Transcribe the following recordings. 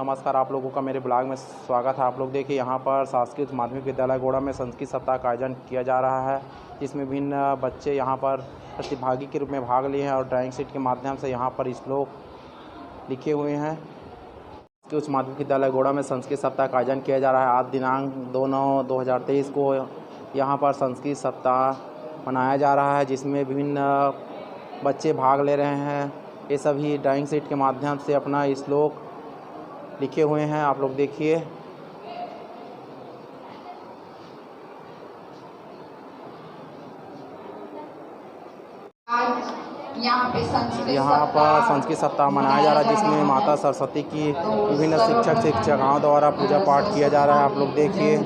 नमस्कार, आप लोगों का मेरे ब्लॉग में स्वागत है। आप लोग देखिए यहाँ पर संस्कृत माध्यमिक विद्यालय गोड़ा में संस्कृत सप्ताह का आयोजन किया जा रहा है, जिसमें विभिन्न बच्चे यहाँ पर प्रतिभागी के रूप में भाग लिए हैं और ड्राइंग शीट के माध्यम से यहाँ पर श्लोक लिखे हुए हैं। उच्च माध्यमिक विद्यालय गोड़ा में संस्कृत सप्ताह का आयोजन किया जा रहा है। आज दिनांक 2/9/2023 को यहाँ पर संस्कृत सप्ताह मनाया जा रहा है, जिसमें विभिन्न बच्चे भाग ले रहे हैं। ये सभी ड्राइंग शीट के माध्यम से अपना श्लोक लिखे हुए हैं। आप लोग देखिए यहाँ पर संस्कृत सप्ताह मनाया जा रहा है, जिसमें माता सरस्वती की विभिन्न शिक्षक शिक्षिकाओं द्वारा पूजा पाठ किया जा रहा है। आप लोग देखिए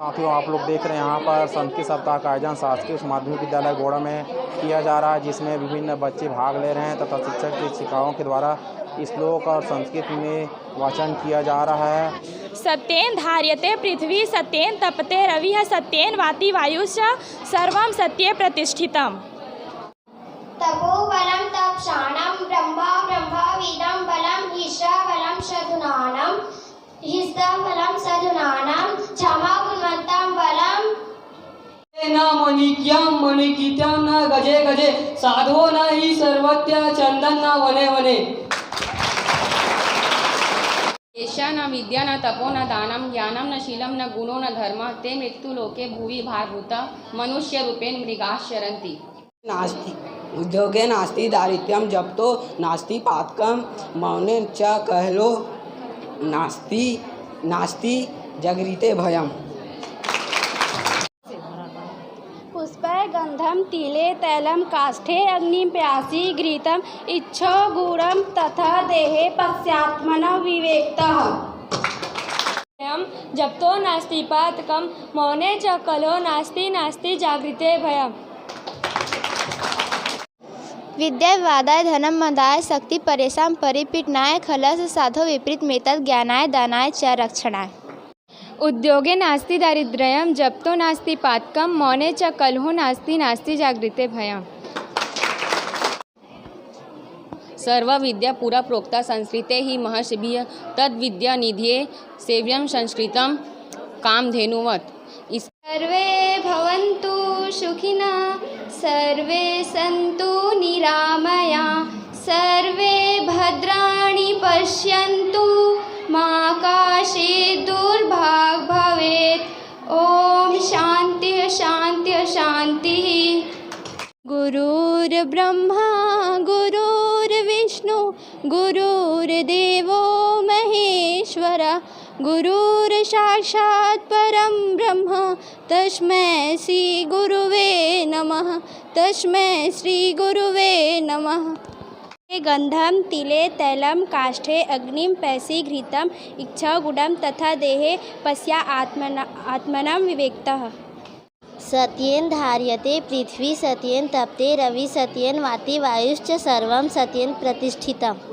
साथियों, आप लोग देख रहे हैं यहाँ पर संस्कृत सप्ताह का आयोजन संस्कृत माध्यमिक विद्यालय गोड़ा में किया जा रहा है, जिसमें विभिन्न बच्चे भाग ले रहे हैं तथा शिक्षक शिक्षिकाओं के द्वारा श्लोक और संस्कृत में वाचन किया जा रहा है। सत्येन धार्यते पृथ्वी, सत्येन तपते रविः, सत्येन वाति वायुश्च, सर्वं सत्ये प्रतिष्ठितम्। तपोबलं तपसानं ब्रह्मविदं बलं ईश्वरबलं साधूनां हिस्तबलं साधूनां क्षमा गुणवन्तं बलं न मणिक्यं मणिकितं न गजे गजे साधो न हि सर्वत्र चंदन न वने वने। एषा न विद्या न तपो न दानं ज्ञानं न शीलं न गुणो न धर्मः ते मृत्युलोके भुवि भारभूता मनुष्यरूपेण मृगाः चरन्ति। नास्ति उद्योगे नास्ति दारिद्र्यं जप्तो नास्ति पातकं मौने च कहलो नास्ति नास्ति जगरीते भयम्। पुष्पे गंधम तिले तैलम काष्ठे अग्निं प्यासी घृतम इच्छो गुणम तथा देहे पश्चात्मन विवेक्तः। जप्तो नास्ति पातकं मौने च कलो नास्ति नास्ति जागृते भयम्। विद्या विवादाय धनम मदाय शक्ति परेशान परिपीडनाय खलस साधो विपरीत मेतद ज्ञानाय दानाय च रक्षणाय। उद्योगे नास्ति दारिद्र्यं जप्तो नास्ति पातकं मौने च कलहो नास्ति नास्ति जागृते भयम्। सर्व विद्या पुरा प्रोक्ता संस्कृते ही महर्षिभिः तद विद्या निधिये सेव्यं संस्कृतं कामधेनुवत्। सर्वे भवन्तु सुखिनः, सर्वे सन्तु निरामयाः, सर्वे भद्राणि पश्यन्तु मा कश्चित् दुर्भाग् भवेत्। ओम शान्तिः शान्तिः शान्तिः। गुरुर्ब्रह्मा गुरुर्विष्णु गुरुर्देवो महेश्वरः, गुरुर्साक्षात् परं ब्रह्म तस्मै श्री गुरुवे नमः, तस्मै श्री गुरुवे नमः। गंधम तिले तैलम काष्ठे अग्निं पैसी घृतम इच्छा गुणम तथा देहे पश्या आत्मनं विवेक्तः। सत्येन धार्यते पृथ्वी, सत्येन तपते रवि, सत्येन वाति वायुश्च, सर्वं सत्येन प्रतिष्ठितम्।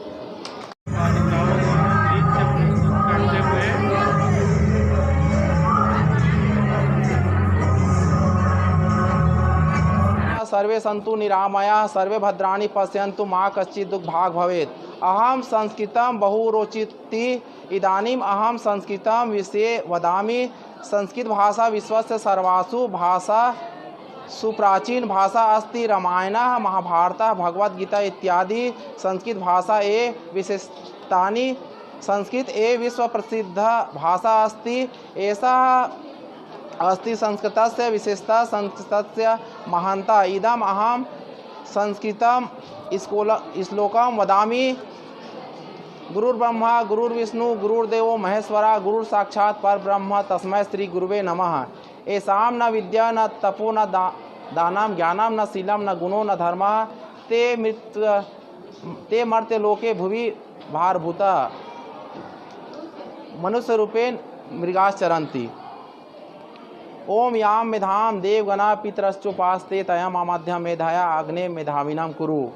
सर्वे सन्तु निरामयाः, सर्वे भद्राणि पश्यन्तु मा कश्चित् दुर्भाग् भवेत्। अहं संस्कृतं बहु रोचते, इदानीम् अहं संस्कृतं विषये वदामि। संस्कृत भाषा विश्वस्य सर्वासु भाषा सुप्राचीन भाषा अस्ति। रामायणः महाभारतः भगवद्गीता इत्यादि संस्कृत भाषा ये विशेषतानि। संस्कृत ये विश्व प्रसिद्ध भाषा अस्ति। ऐसा अस्ति संस्कृतस्य विशेषता, संस्कृतस्य महानता। इदम् अहं संस्कृतं श्लोकं वदामि। गुरुर्ब्रह्मा गुरुर्विष्णु गुरुर्देवो महेश्वरा गुरुर्साक्षात् परब्रह्म तस्मै श्री गुरुवे नमः। येषां न विद्या न तपो न दानं ज्ञानं न शीलं न गुणो न धर्मः ते मर्त्यलोके भुवि भारभूतः मनुष्यरूपेण मृगाश्चरन्ति। ओम यां मेधां देवगणा पितरश्चोपास्ते तयं अमाध्यं मेधया अग्ने मेधाविनं कुरु।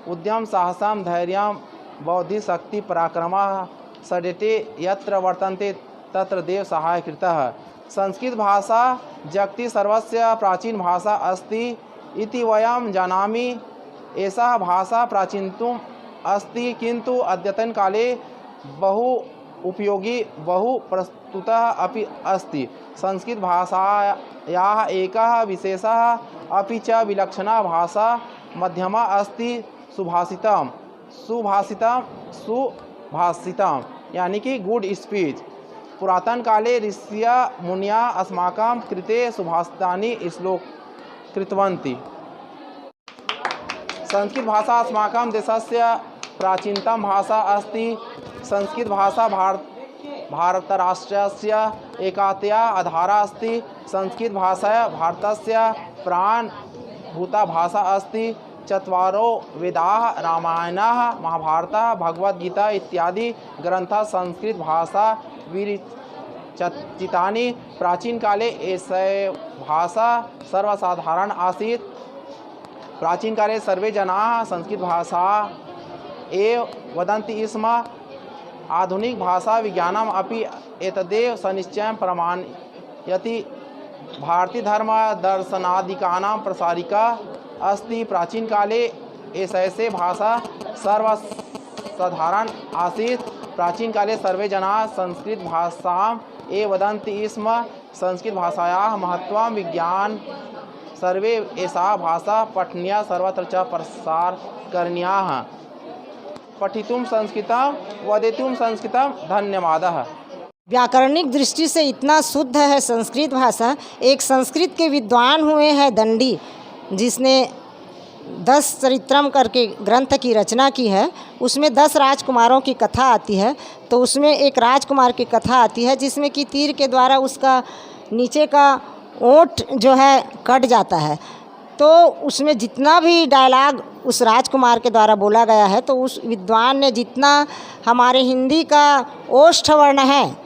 उद्यम साहसं धैर्यं बौद्धिशक्ति पराक्रमः षडेते यत्र वर्तन्ते तत्र देव सहाय कृतः। संस्कृत भाषा जगति सर्वस्य प्राचीन भाषा अस्ति इति वयं जानामि। एषा भाषा प्राचीनतम अस्ति किन्तु अद्यतन काले बहु उपयोगी बहु प्रस्तुतः अपि अस्ति। संस्कृत भाषायाः एकः विशेषः अपि च विलक्षणा भाषा मध्यमा अस्ति सुभाषितम् यानी कि गुड स्पीच। पुरातन काले ऋषयः मुनयः अस्माकं कृते सुभाषितानि श्लोक कृतवन्ति। संस्कृत भाषा अस्माकं देशस्य प्राचीनतम भाषा अस्ति। संस्कृत भाषा भारतराष्ट्रस्य एकताया आधारा अस्ति। संस्कृत भाषा भारतस्य प्राणभूता भाषा अस्ति। चत्वारो वेदाः रामायणः महाभारतः भगवद्गीता इत्यादि ग्रन्थाः संस्कृत भाषा विरचितानि। प्राचीन काले एषा भाषा सर्वसाधारण आसीत्। प्राचीन काले सर्वे जनाः संस्कृत भाषा एव वदन्ति स्म। आधुनिक भाषा विज्ञानम् अपि एतदेव सनिश्चयं प्रमाणयति। भारतीय धर्म दर्शनादिकानां प्रसारिका अस्ति। प्राचीन काले एषा भाषा सर्वसाधारण आसीत्। प्राचीन काले सर्वे जनाः संस्कृत भाषाम् एव वदन्ति स्म। संस्कृत भाषायाः महत्त्वं विज्ञान सर्वे एषा भाषा पठनीया सर्वत्र च प्रसार करणीयः। पठितुं संस्कृतं वदितुं संस्कृतं। धन्यवादः। व्याकरणिक दृष्टि से इतना शुद्ध है संस्कृत भाषा। एक संस्कृत के विद्वान हुए हैं दंडी, जिसने 10 चरित्रम करके ग्रंथ की रचना की है। उसमें 10 राजकुमारों की कथा आती है। तो उसमें एक राजकुमार की कथा आती है जिसमें कि तीर के द्वारा उसका नीचे का ओंठ जो है कट जाता है। तो उसमें जितना भी डायलॉग उस राजकुमार के द्वारा बोला गया है, तो उस विद्वान ने जितना हमारे हिंदी का ओष्ठ वर्ण है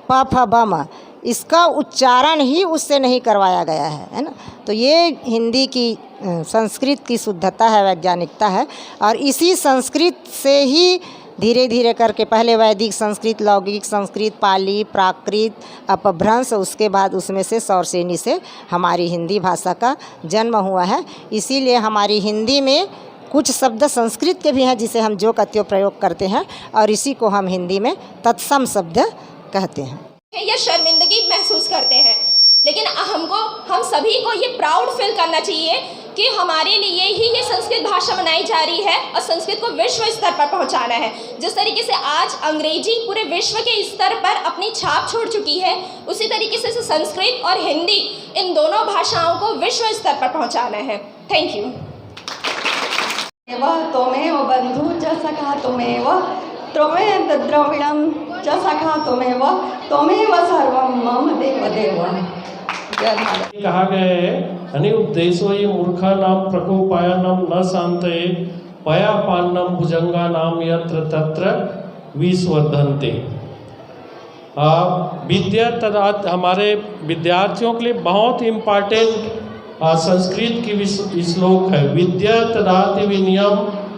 प फ ब म, इसका उच्चारण ही उससे नहीं करवाया गया है ना। तो ये हिंदी की संस्कृत की शुद्धता है, वैज्ञानिकता है। और इसी संस्कृत से ही धीरे धीरे करके पहले वैदिक संस्कृत, लौकिक संस्कृत, पाली, प्राकृत, अपभ्रंश, उसके बाद उसमें से सौरसेनी से हमारी हिंदी भाषा का जन्म हुआ है। इसीलिए हमारी हिंदी में कुछ शब्द संस्कृत के भी हैं जिसे हम जो का त्यों प्रयोग करते हैं, और इसी को हम हिंदी में तत्सम शब्द कहते हैं। ये शर्मिंदगी महसूस करते हैं, लेकिन हम सभी को ये प्राउड फील करना चाहिए कि हमारे लिए ही ये संस्कृत भाषा बनाई जा रही है और संस्कृत को विश्व स्तर पर पहुंचाना है। जिस तरीके से आज अंग्रेजी पूरे विश्व के स्तर पर अपनी छाप छोड़ चुकी है, उसी तरीके से संस्कृत और हिंदी, इन दोनों भाषाओं को विश्व स्तर पर पहुंचाना है। Thank you. त्वमेव बंधु च सखा त्वमेव त्वमेव द्रविणं च सखा त्वमेव त्वमेव सर्वं मम देवदेव। कहा गया है अनिउद्देशो ये मूर्खा नाम प्रकोपायनम न शांतये पयापान्नम भुजंगा नाम यत्र तत्र विस्वर्धन्ते। विद्या तदा हमारे विद्यार्थियों के लिए बहुत इम्पॉर्टेंट संस्कृत की श्लोक है। विद्या तदाति विनयम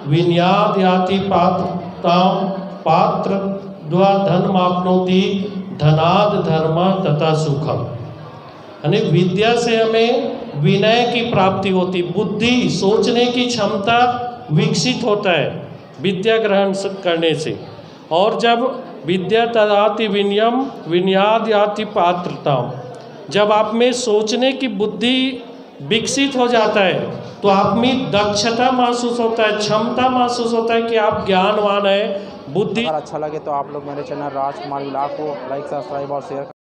विनयाद याति पात्रताम पात्र द्वा धन आपनोति धनाद धर्म तथा सुखम। यानी विद्या से हमें विनय की प्राप्ति होती, बुद्धि सोचने की क्षमता विकसित होता है विद्या ग्रहण करने से। और जब विद्या तदाति विनयम विनयाद याति पात्रता, जब आप में सोचने की बुद्धि विकसित हो जाता है तो आप में दक्षता महसूस होता है, क्षमता महसूस होता है कि आप ज्ञानवान है। बुद्धि अगर अच्छा लगे तो आप लोग मेरे चैनल राजकुमार व्लॉग को लाइक, सब्सक्राइब और शेयर